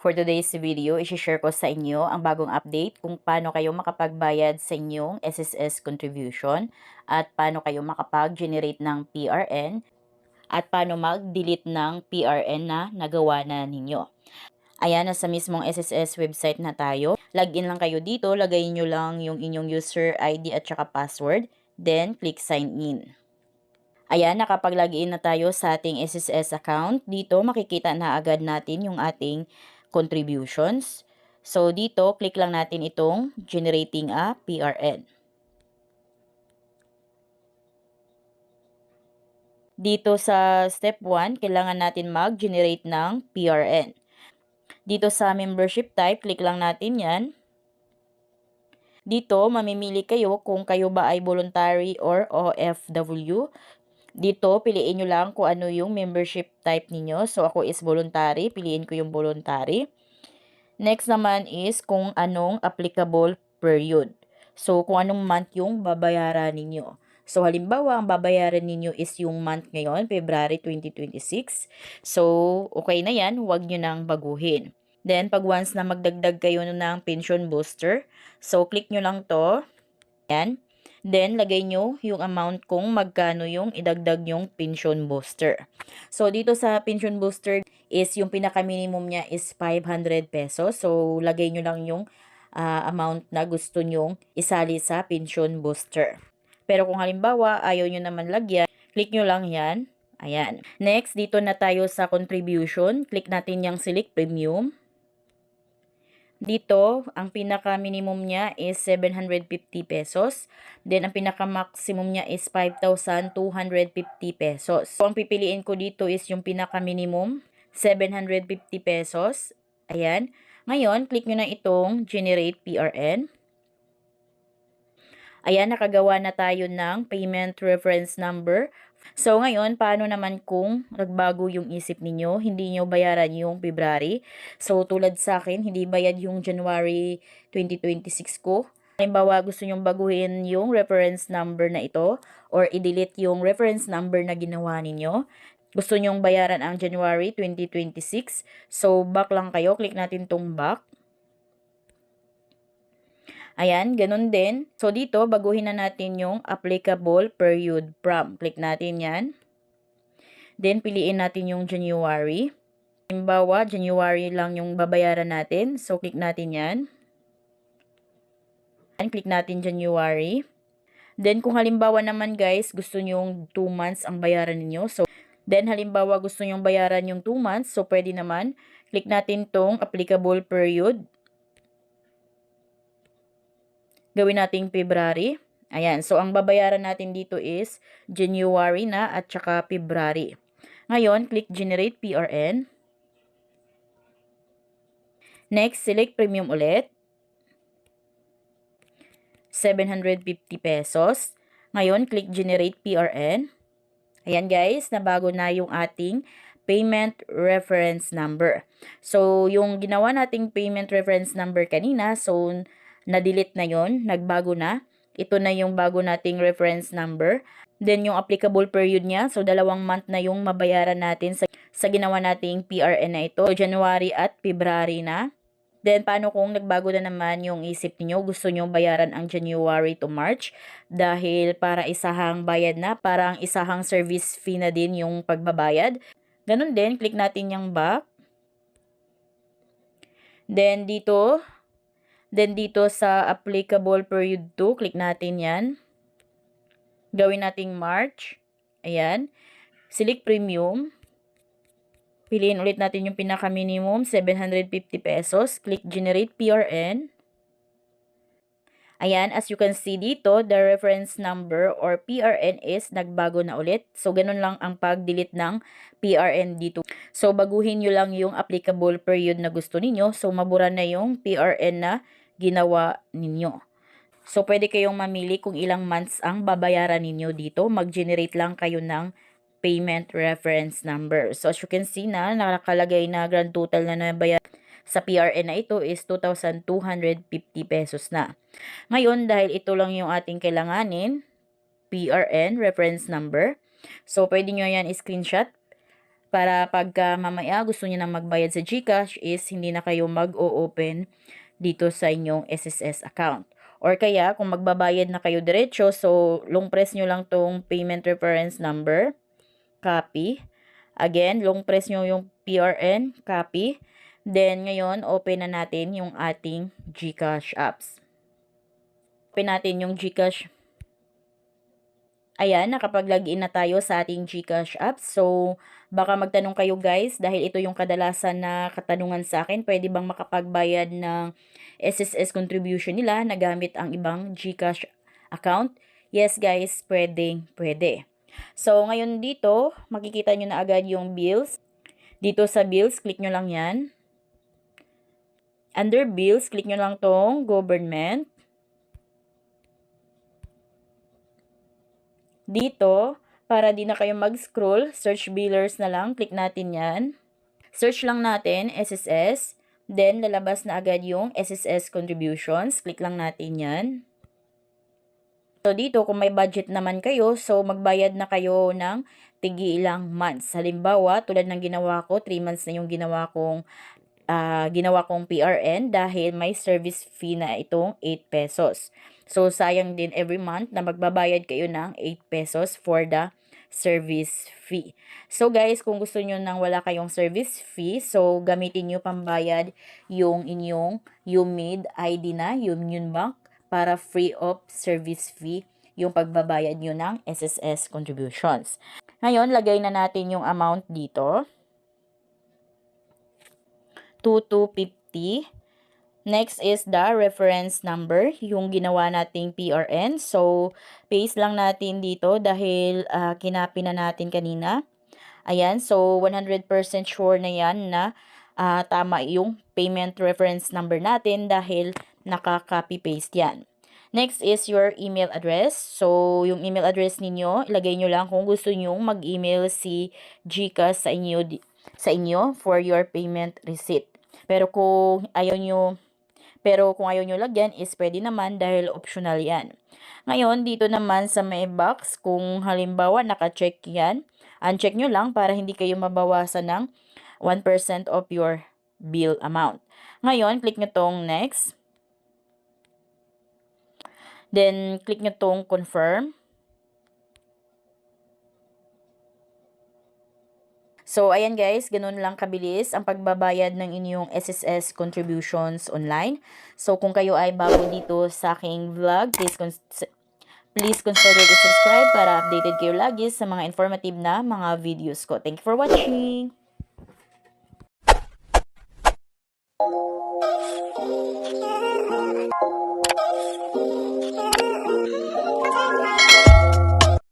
For today's video, i-share ko sa inyo ang bagong update kung paano kayo makapagbayad sa inyong SSS contribution at paano kayo makapag-generate ng PRN at paano mag-delete ng PRN na nagawa na ninyo. Ayan, nasa mismong SSS website na tayo. Login lang kayo dito, lagay nyo lang yung inyong user ID at saka password, then click sign in. Ayan, nakapag-login na tayo sa ating SSS account. Dito makikita na agad natin yung ating contributions. So dito, click lang natin itong generating a PRN. Dito sa step 1, kailangan natin mag-generate ng PRN. Dito sa membership type, click lang natin yan. Dito, mamimili kayo kung kayo ba ay voluntary or OFW. Dito, piliin nyo lang kung ano yung membership type ninyo. So, ako is voluntary. Piliin ko yung voluntary. Next naman is kung anong applicable period. So, kung anong month yung babayaran ninyo. So, halimbawa, ang babayaran ninyo is yung month ngayon, February 2026. So, okay na yan. Huwag nyo nang baguhin. Then, pag once na magdagdag kayo ng pension booster, so, click nyo lang to. Yan. Then, lagay nyo yung amount kung magkano yung idagdag yung pension booster. So, dito sa pension booster is yung pinaka-minimum niya is 500 pesos. So, lagay nyo lang yung amount na gusto nyong isali sa pension booster. Pero kung halimbawa, ayaw nyo naman lagyan, click nyo lang yan. Ayan. Next, dito na tayo sa contribution. Click natin yung select premium. Dito, ang pinaka-minimum niya is 750 pesos. Then, ang pinaka-maximum niya is 5,250 pesos. So, ang pipiliin ko dito is yung pinaka-minimum, 750 pesos. Ayan. Ngayon, click nyo na itong Generate PRN. Ayan, nakagawa na tayo ng Payment Reference Number. So, ngayon, paano naman kung nagbago yung isip ninyo, hindi nyo bayaran yung February? So, tulad sa akin, hindi bayad yung January 2026 ko. Halimbawa, gusto nyong baguhin yung reference number na ito or i-delete yung reference number na ginawa ninyo. Gusto nyong bayaran ang January 2026. So, back lang kayo. Click natin tong back. Ayan, ganun din. So, dito, baguhin na natin yung applicable period from. Click natin yan. Then, piliin natin yung January. Halimbawa, January lang yung babayaran natin. So, click natin yan. And click natin January. Then, kung halimbawa naman guys, gusto nyong 2 months ang bayaran ninyo. So, then, halimbawa gusto nyong bayaran yung 2 months. So, pwede naman. Click natin tong applicable period. Gawin nating February. Ayan. So, ang babayaran natin dito is January na at saka February. Ngayon, click Generate PRN. Next, select Premium ulit. 750 pesos. Ngayon, click Generate PRN. Ayan guys, nabago na yung ating Payment Reference Number. So, yung ginawa nating Payment Reference Number kanina, so, na-delete na yon, nagbago na. Ito na yung bago nating reference number. Then, yung applicable period niya, so 2 month na yung mabayaran natin sa ginawa nating PRN na ito. So, January at February na. Then, paano kung nagbago na naman yung isip niyo, gusto niyo bayaran ang January to March dahil para isahang bayad na, parang isahang service fee na din yung pagbabayad. Ganun din, click natin yung back. Then, dito sa applicable period 2, click natin yan. Gawin nating March. Ayan. Select Premium. Piliin ulit natin yung pinaka-minimum, 750 pesos. Click Generate PRN. Ayan, as you can see dito, the reference number or PRN is nagbago na ulit. So, ganun lang ang pag-delete ng PRN dito. So, baguhin nyo lang yung applicable period na gusto ninyo. So, mabura na yung PRN na ginawa ninyo. So, pwede kayong mamili kung ilang months ang babayaran ninyo dito. Mag-generate lang kayo ng payment reference number. So, as you can see na, nakakalagay na grand total na nabayaran sa PRN na ito is 2,250 pesos na. Ngayon, dahil ito lang yung ating kailanganin, PRN reference number. So, pwede nyo yan screenshot. para pagka mamaya gusto niyo nang magbayad sa GCash is hindi na kayo mag-o-open dito sa inyong SSS account. Or kaya kung magbabayad na kayo diretso, so long press nyo lang tong payment reference number, copy. Again, long press nyo yung PRN, copy. Then ngayon, open na natin yung ating GCash apps. Open natin yung GCash. Ayan, nakapag-login na tayo sa ating GCash app. So, baka magtanong kayo guys, dahil ito yung kadalasan na katanungan sa akin, pwede bang makapagbayad ng SSS contribution nila na gamit ang ibang GCash account? Yes guys, pwede. So, ngayon dito, makikita nyo na agad yung bills. Dito sa bills, click nyo lang yan. Under bills, click nyo lang tong government. Dito, para di na kayo mag-scroll, search billers na lang. Click natin yan. Search lang natin, SSS. Then, lalabas na agad yung SSS contributions. Click lang natin yan. So, dito, kung may budget naman kayo, so magbayad na kayo ng tigi ilang months. Halimbawa, tulad ng ginawa ko, 3 months na yung ginawa kong PRN dahil may service fee na itong 8 pesos. So, sayang din every month na magbabayad kayo ng 8 pesos for the service fee. So, guys, kung gusto nyo nang wala kayong service fee, so, gamitin nyo pambayad yung inyong UMID ID na, Union Bank, para free of service fee yung pagbabayad nyo ng SSS contributions. Ngayon, lagay na natin yung amount dito. 2250. Next is the reference number, yung ginawa nating PRN. So, paste lang natin dito dahil kinapi na natin kanina. Ayan, so 100% sure na yan na tama yung payment reference number natin dahil naka-copy-paste yan. Next is your email address. So, yung email address ninyo, ilagay nyo lang kung gusto nyo mag-email si GCash sa inyo for your payment receipt. Pero kung ayaw nyo lagyan is pwede naman dahil optional yan. Ngayon, dito naman sa may box, kung halimbawa naka-check yan, uncheck nyo lang para hindi kayo mabawasan ng 1% of your bill amount. Ngayon, click nyo tong next. Then, click nyo tong confirm. So, ayan guys, ganun lang kabilis ang pagbabayad ng inyong SSS contributions online. So, kung kayo ay bago dito sa aking vlog, please consider to subscribe para updated kayo lagi sa mga informative na mga videos ko. Thank you for watching!